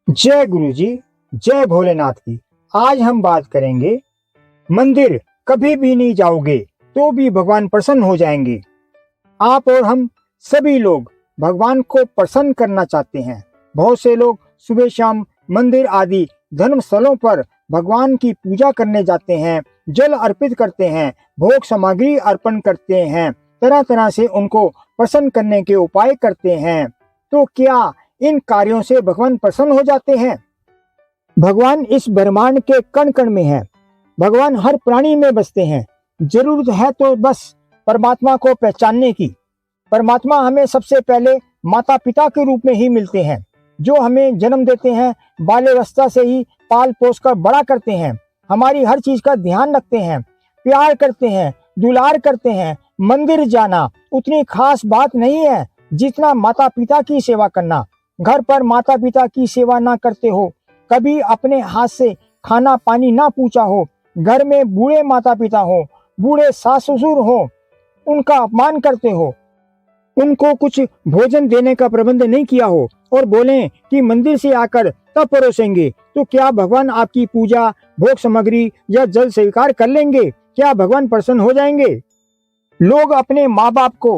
जय गुरु जी। जय भोलेनाथ की। आज हम बात करेंगे, मंदिर कभी भी नहीं जाओगे तो भी भगवान प्रसन्न हो जाएंगे। आप और हम सभी लोग भगवान को प्रसन्न करना चाहते हैं। बहुत से लोग सुबह शाम मंदिर आदि धर्म स्थलों पर भगवान की पूजा करने जाते हैं, जल अर्पित करते हैं, भोग सामग्री अर्पण करते हैं, तरह तरह से उनको प्रसन्न करने के उपाय करते हैं। तो क्या इन कार्यों से भगवान प्रसन्न हो जाते हैं? भगवान इस ब्रह्मांड के कण कण में है। भगवान हर प्राणी में बसते हैं। जरूरत है तो बस परमात्मा को पहचानने की। परमात्मा हमें सबसे पहले माता पिता के रूप में ही मिलते हैं, जो हमें जन्म देते हैं, बाल्यावस्था से ही पाल पोस कर बड़ा करते हैं, हमारी हर चीज का ध्यान रखते हैं, प्यार करते हैं, दुलार करते हैं। मंदिर जाना उतनी खास बात नहीं है जितना माता पिता की सेवा करना। घर पर माता पिता की सेवा ना करते हो, कभी अपने हाथ से खाना पानी ना पूछा हो, घर में बूढ़े माता पिता हो, बूढ़े सास ससुर हो, उनका अपमान करते हो, उनको कुछ भोजन देने का प्रबंध नहीं किया हो और बोलें कि मंदिर से आकर तब परोसेंगे, तो क्या भगवान आपकी पूजा, भोग सामग्री या जल स्वीकार कर लेंगे? क्या भगवान प्रसन्न हो जाएंगे? लोग अपने माँ बाप को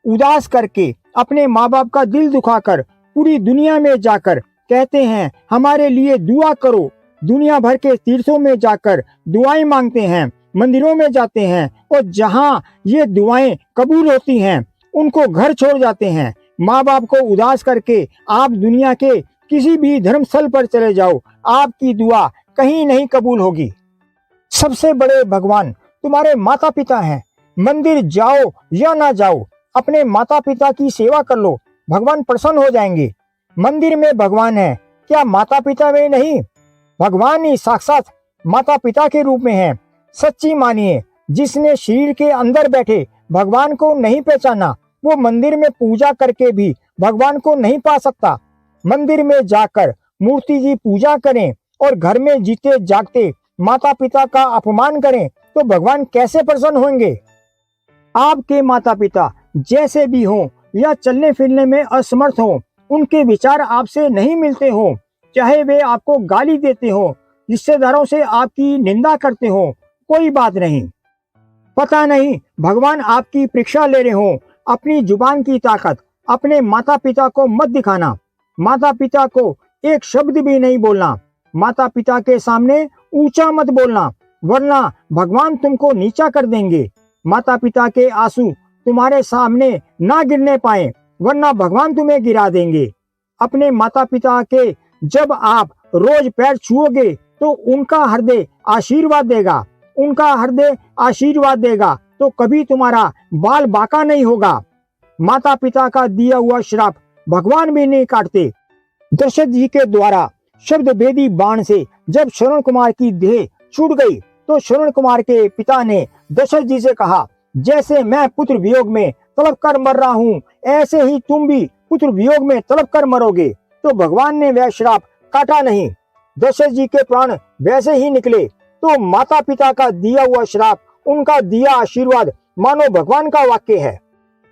उदास करके, अपने माँ बाप का दिल दुखाकर पूरी दुनिया में जाकर कहते हैं हमारे लिए दुआ करो। दुनिया भर के तीर्थों में जाकर दुआएं मांगते हैं, मंदिरों में जाते हैं और जहां ये दुआएं कबूल होती हैं उनको घर छोड़ जाते हैं। माँ बाप को उदास करके आप दुनिया के किसी भी धर्म स्थल पर चले जाओ, आपकी दुआ कहीं नहीं कबूल होगी। सबसे बड़े भगवान तुम्हारे माता पिता हैं। मंदिर जाओ या ना जाओ, अपने माता पिता की सेवा कर लो, भगवान प्रसन्न हो जाएंगे। मंदिर में भगवान है, क्या माता पिता में नहीं? भगवान ही साक्षात माता पिता के रूप में है। सच्ची मानिए, जिसने शरीर के अंदर बैठे भगवान को नहीं पहचाना, वो मंदिर में पूजा करके भी भगवान को नहीं पा सकता। मंदिर में जाकर मूर्ति की पूजा करें और घर में जीते जागते माता पिता का अपमान करें तो भगवान कैसे प्रसन्न होंगे? आपके माता पिता जैसे भी हो या चलने फिरने में असमर्थ हो, उनके विचार आपसे नहीं मिलते हो, चाहे वे आपको गाली देते हो, रिश्तेदारों से आपकी निंदा करते हो, कोई बात नहीं। पता नहीं भगवान आपकी परीक्षा ले रहे हो। अपनी जुबान की ताकत अपने माता पिता को मत दिखाना। माता पिता को एक शब्द भी नहीं बोलना। माता पिता के सामने ऊंचा मत बोलना, वरना भगवान तुमको नीचा कर देंगे। माता पिता के आंसू तुम्हारे सामने ना गिरने पाए, वरना भगवान तुम्हें गिरा देंगे। अपने माता पिता के जब आप रोज पैर छुओगे तो उनका हृदय आशीर्वाद देगा, उनका हृदय आशीर्वाद देगा तो कभी तुम्हारा बाल बांका नहीं होगा। माता पिता का दिया हुआ श्राप भगवान भी नहीं काटते। दशरथ जी के द्वारा शब्द भेदी बाण से जब श्रवण कुमार की देह छूट गई तो श्रवण कुमार के पिता ने दशरथ जी से कहा, जैसे मैं पुत्र वियोग में तड़प कर मर रहा हूँ, ऐसे ही तुम भी पुत्र वियोग में तड़प कर मरोगे। तो भगवान ने वह श्राप काटा नहीं, दशरथ जी के प्राण वैसे ही निकले। तो माता पिता का दिया हुआ श्राप, उनका दिया आशीर्वाद मानो भगवान का वाक्य है।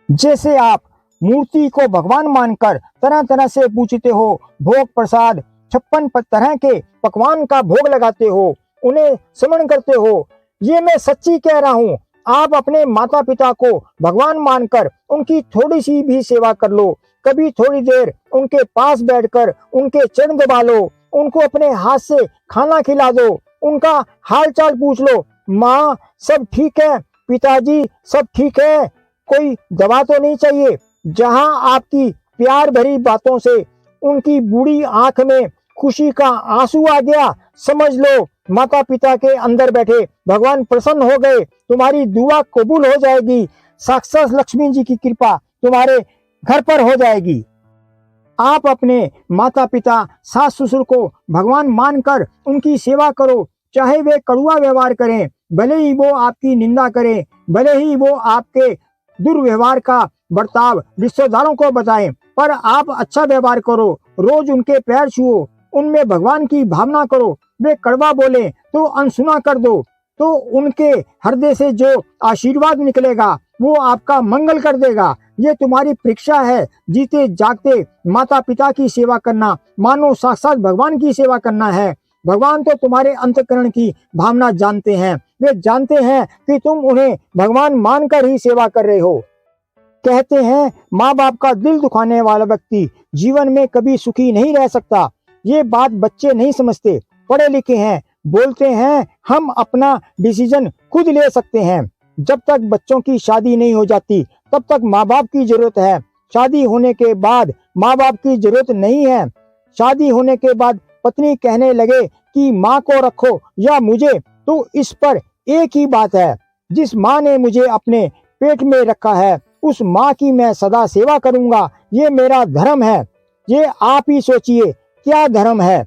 जैसे आप मूर्ति को भगवान मानकर तरह तरह से पूछते हो, भोग प्रसाद 56 तरह के पकवान का भोग लगाते हो, उन्हें स्मरण करते हो, ये मैं सच्ची कह रहा हूँ। आप अपने माता पिता को भगवान मानकर उनकी थोड़ी सी भी सेवा कर लो। कभी थोड़ी देर उनके पास बैठकर उनके चरण दबा लो, उनको अपने हाथ से खाना खिला दो, उनका हाल चाल पूछ लो। माँ सब ठीक है, पिताजी सब ठीक है, कोई दवा तो नहीं चाहिए? जहां आपकी प्यार भरी बातों से उनकी बूढ़ी आंख में खुशी का आंसू आ गया, समझ लो माता पिता के अंदर बैठे भगवान प्रसन्न हो गए, तुम्हारी दुआ कबूल हो जाएगी। साक्षात लक्ष्मी जी की कृपा तुम्हारे घर पर हो जाएगी। आप अपने माता पिता सास ससुर को भगवान मानकर उनकी सेवा करो, चाहे वे कड़ुआ व्यवहार करें, भले ही वो आपकी निंदा करें, भले ही वो आपके दुर्व्यवहार का बर्ताव रिश्तेदारों को बताएं, पर आप अच्छा व्यवहार करो, रोज उनके पैर छुओ, उनमें भगवान की भावना करो। वे कड़वा बोले तो अनसुना कर दो, तो उनके हृदय से जो आशीर्वाद निकलेगा वो आपका मंगल कर देगा। ये तुम्हारी परीक्षा है। जीते जागते माता पिता की सेवा करना मानो साक्षात भगवान की सेवा करना है। भगवान तो तुम्हारे अंतःकरण की भावना जानते हैं। वे जानते हैं कि तुम उन्हें भगवान मानकर ही सेवा कर रहे हो। कहते हैं माँ बाप का दिल दुखाने वाला व्यक्ति जीवन में कभी सुखी नहीं रह सकता। ये बात बच्चे नहीं समझते। पढ़े लिखे हैं, बोलते हैं हम अपना डिसीजन खुद ले सकते हैं। जब तक बच्चों की शादी नहीं हो जाती तब तक माँ बाप की जरूरत है। शादी होने के बाद माँ बाप की जरूरत नहीं है। शादी होने के बाद पत्नी कहने लगे कि माँ को रखो या मुझे, तो इस पर एक ही बात है। जिस माँ ने मुझे अपने पेट में रखा है उस माँ की मैं सदा सेवा करूंगा। ये मेरा धर्म है। ये आप ही सोचिए क्या धर्म है।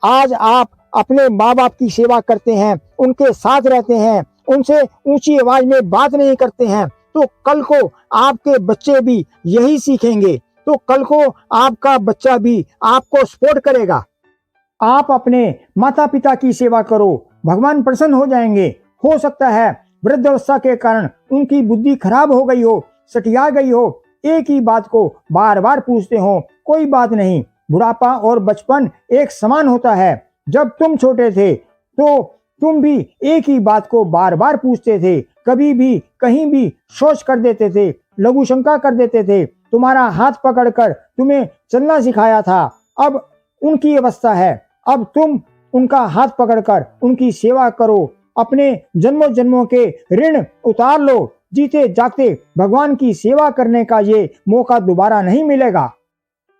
आज आप अपने माँ बाप की सेवा करते हैं, उनके साथ रहते हैं, उनसे ऊंची आवाज में बात नहीं करते हैं, तो कल को आपके बच्चे भी यही सीखेंगे। तो कल को आपका बच्चा भी आपको सपोर्ट करेगा। आप अपने माता पिता की सेवा करो, भगवान प्रसन्न हो जाएंगे। हो सकता है वृद्धावस्था के कारण उनकी बुद्धि खराब हो गई हो, सटिया गई हो, एक ही बात को बार बार पूछते हो। कोई बात नहीं, बुढ़ापा और बचपन एक समान होता है। जब तुम छोटे थे तो तुम भी एक ही बात को बार बार पूछते थे, कभी भी कहीं भी सोच कर देते थे, लघु शंका कर देते थे। तुम्हारा हाथ पकड़कर तुम्हें चलना सिखाया था। अब उनकी अवस्था है, अब तुम उनका हाथ पकड़कर उनकी सेवा करो। अपने जन्मों जन्मों के ऋण उतार लो। जीते जागते भगवान की सेवा करने का ये मौका दोबारा नहीं मिलेगा।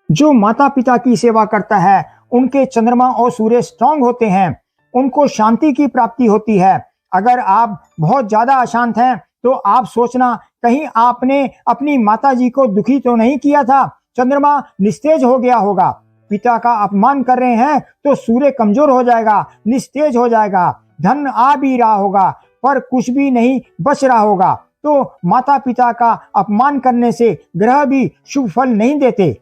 जो माता पिता की सेवा करता है उनके चंद्रमा और सूर्य स्ट्रांग होते हैं, उनको शांति की प्राप्ति होती है। अगर आप बहुत ज्यादा अशांत हैं तो आप सोचना कहीं आपने अपनी माता जी को दुखी तो नहीं किया था। चंद्रमा निस्तेज हो गया होगा। पिता का अपमान कर रहे हैं तो सूर्य कमजोर हो जाएगा, निस्तेज हो जाएगा। धन आ भी रहा होगा पर कुछ भी नहीं बच रहा होगा। तो माता पिता का अपमान करने से ग्रह भी शुभ फल नहीं देते।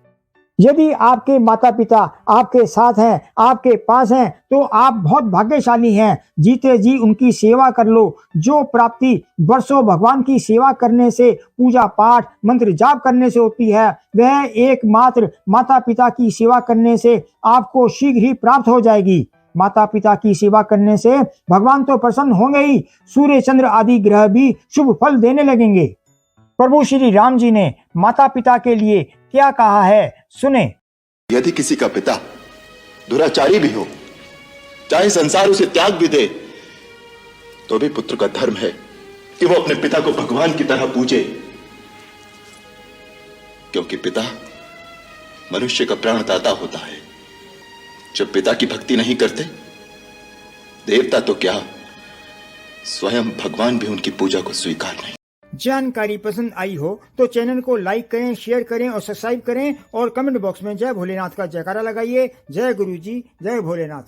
यदि आपके माता पिता आपके साथ हैं, आपके पास हैं, तो आप बहुत भाग्यशाली हैं। जीते जी उनकी सेवा कर लो। जो प्राप्ति वर्षों भगवान की सेवा करने से, पूजा पाठ मंत्र जाप करने से होती है, वह एकमात्र माता पिता की सेवा करने से आपको शीघ्र ही प्राप्त हो जाएगी। माता पिता की सेवा करने से भगवान तो प्रसन्न होंगे ही, सूर्य चंद्र आदि ग्रह भी शुभ फल देने लगेंगे। प्रभु श्री राम जी ने माता पिता के लिए क्या कहा है, सुने। यदि किसी का पिता दुराचारी भी हो, चाहे संसार उसे त्याग भी दे, तो भी पुत्र का धर्म है कि वो अपने पिता को भगवान की तरह पूजे, क्योंकि पिता मनुष्य का प्राणदाता होता है। जब पिता की भक्ति नहीं करते, देवता तो क्या स्वयं भगवान भी उनकी पूजा को स्वीकार नहीं। जानकारी पसंद आई हो तो चैनल को लाइक करें, शेयर करें और सब्सक्राइब करें और कमेंट बॉक्स में जय भोलेनाथ का जयकारा लगाइए। जय गुरु जी, जय भोलेनाथ।